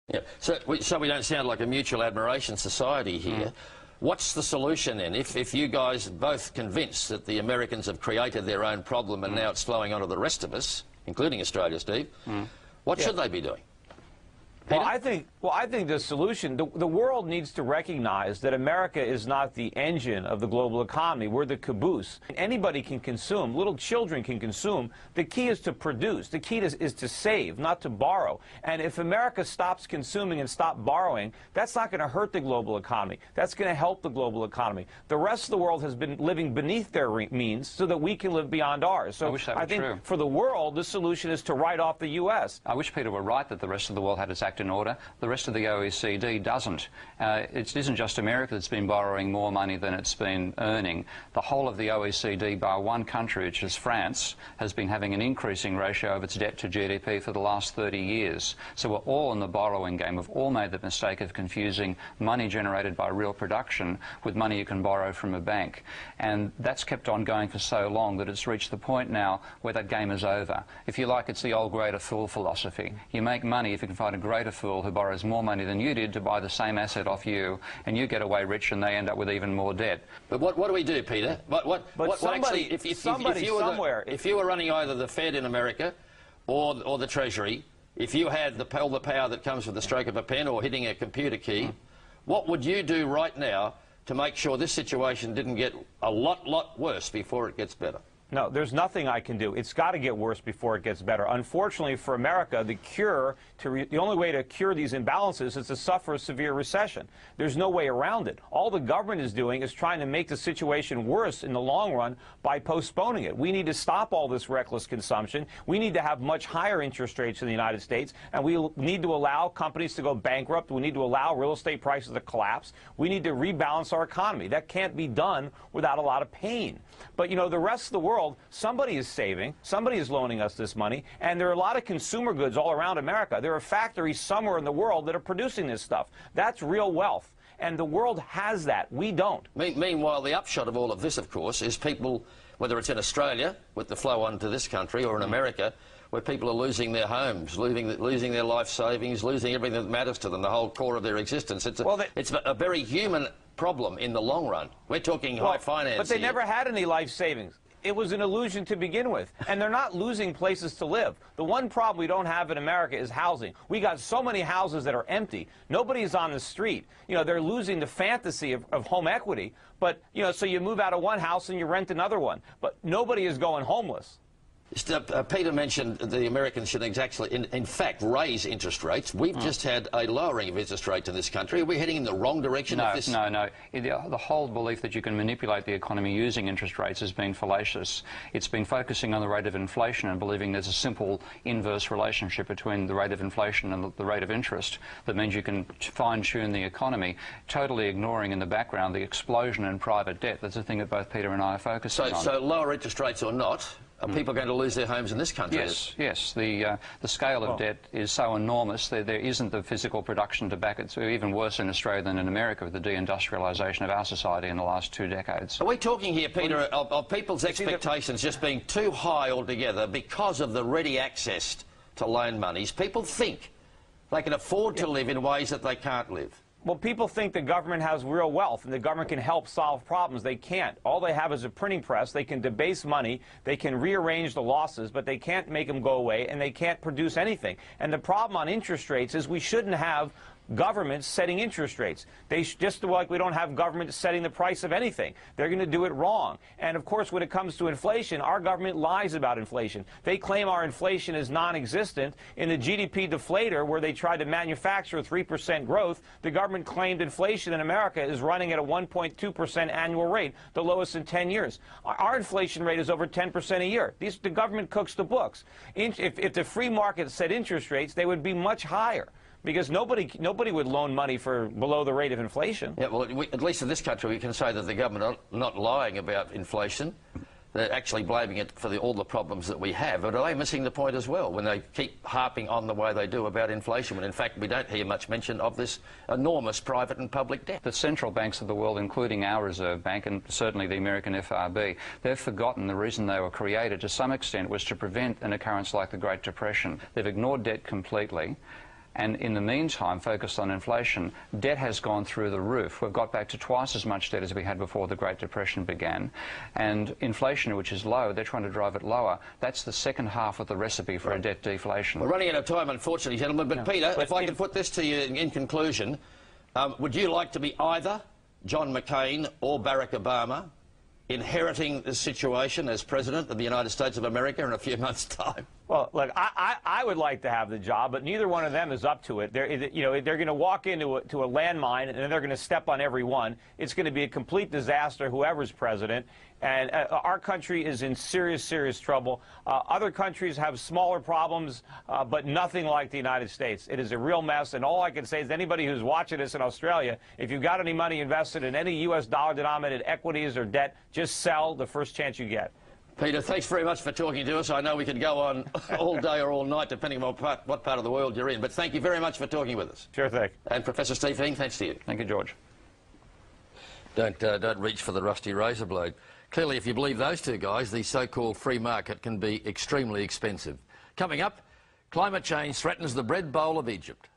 Yeah. So we don't sound like a mutual admiration society here. What's the solution then? If you guys are both convinced that the Americans have created their own problem and now it's flowing onto the rest of us, including Australia, Steve, what should they be doing? Well, I think the solution, the world needs to recognize that America is not the engine of the global economy. We're the caboose. Anybody can consume. Little children can consume. The key is to produce. The key is to save, not to borrow. And if America stops consuming and stops borrowing, that's not going to hurt the global economy. That's going to help the global economy. The rest of the world has been living beneath their means so that we can live beyond ours. So I think for the world, the solution is to write off the U.S. I wish Peter were right that the rest of the world had its act in order. The rest of the OECD doesn't. It isn't just America that's been borrowing more money than it's been earning. The whole of the OECD, bar one country, which is France, has been having an increasing ratio of its debt to GDP for the last 30 years. So we're all in the borrowing game. We've all made the mistake of confusing money generated by real production with money you can borrow from a bank. And that's kept on going for so long that it's reached the point now where that game is over. If you like, it's the old greater fool philosophy. You make money if you can find a greater fool who borrows more money than you did to buy the same asset off you, and you get away rich and they end up with even more debt. But what do we do, Peter? If you were running either the Fed in America or the Treasury, if you had all the power that comes with the stroke of a pen or hitting a computer key, what would you do right now to make sure this situation didn't get a lot worse before it gets better? No, there's nothing I can do. It's got to get worse before it gets better. Unfortunately for America, the only way to cure these imbalances is to suffer a severe recession. There's no way around it. All the government is doing is trying to make the situation worse in the long run by postponing it. We need to stop all this reckless consumption. We need to have much higher interest rates in the United States, and we need to allow companies to go bankrupt. We need to allow real estate prices to collapse. We need to rebalance our economy. That can't be done without a lot of pain. But, you know, the rest of the world, somebody is saving, somebody is loaning us this money, and there are a lot of consumer goods all around America. There are factories somewhere in the world that are producing this stuff. That's real wealth, and the world has that. We don't. Meanwhile, the upshot of all of this, of course, is people, whether it's in Australia, with the flow on to this country, or in America, where people are losing their homes, losing their life savings, losing everything that matters to them, the whole core of their existence. It's a very human problem in the long run. We're talking high finance. But they never had any life savings. It was an illusion to begin with. And they're not losing places to live. The one problem we don't have in America is housing. We got so many houses that are empty. Nobody's on the street. You know, they're losing the fantasy of home equity. But, you know, so you move out of one house and you rent another one. But nobody is going homeless. Peter mentioned the Americans should actually, in fact, raise interest rates. We've just had a lowering of interest rates in this country. Are we heading in the wrong direction? No. The whole belief that you can manipulate the economy using interest rates has been fallacious. It's been focusing on the rate of inflation and believing there's a simple inverse relationship between the rate of inflation and the rate of interest that means you can fine-tune the economy, totally ignoring in the background the explosion in private debt. That's the thing that both Peter and I are focusing on. So lower interest rates or not, are people going to lose their homes in this country? Yes. The scale of debt is so enormous that there isn't the physical production to back it. It's even worse in Australia than in America with the deindustrialisation of our society in the last 2 decades. Are we talking here, Peter, of people's expectations just being too high altogether because of the ready access to loan monies? People think they can afford to live in ways that they can't live. Well, people think the government has real wealth and the government can help solve problems. They can't. All they have is a printing press. They can debase money. They can rearrange the losses, but they can't make them go away, and they can't produce anything. And the problem on interest rates is we shouldn't have governments setting interest rates. Just like we don't have government setting the price of anything. They're going to do it wrong. And, of course, when it comes to inflation, our government lies about inflation. They claim our inflation is non-existent. In the GDP deflator, where they tried to manufacture 3% growth, the government claimed inflation in America is running at a 1.2% annual rate, the lowest in 10 years. Our inflation rate is over 10% a year. The government cooks the books. If the free market set interest rates, they would be much higher, because nobody would loan money for below the rate of inflation. Yeah, well, at least in this country we can say that the government are not lying about inflation. They're actually blaming it for all the problems that we have. But are they missing the point as well when they keep harping on the way they do about inflation, when in fact we don't hear much mention of this enormous private and public debt? The central banks of the world, including our Reserve Bank and certainly the American FRB, they've forgotten the reason they were created to some extent was to prevent an occurrence like the Great Depression. They've ignored debt completely. and in the meantime focused on inflation, debt has gone through the roof. We've got back to twice as much debt as we had before the Great Depression began. And inflation, which is low, they're trying to drive it lower. That's the second half of the recipe for a debt deflation. We're running out of time, unfortunately, gentlemen. But Peter, if I can put this to you in conclusion, would you like to be either John McCain or Barack Obama inheriting this situation as President of the United States of America in a few months' time? Well, look, I would like to have the job, but neither one of them is up to it. They're going to walk into a landmine, and then they're going to step on every one. It's going to be a complete disaster, whoever's president. And our country is in serious, serious trouble. Other countries have smaller problems, but nothing like the United States. It is a real mess, and all I can say is anybody who's watching this in Australia, if you've got any money invested in any U.S. dollar-denominated equities or debt, just sell the first chance you get. Peter, thanks very much for talking to us. I know we could go on all day or all night, depending on what part of the world you're in. But thank you very much for talking with us. Sure thing. And Professor Steve Hing, thanks to you. Thank you, George. Don't reach for the rusty razor blade. Clearly, if you believe those two guys, the so-called free market can be extremely expensive. Coming up, climate change threatens the bread bowl of Egypt.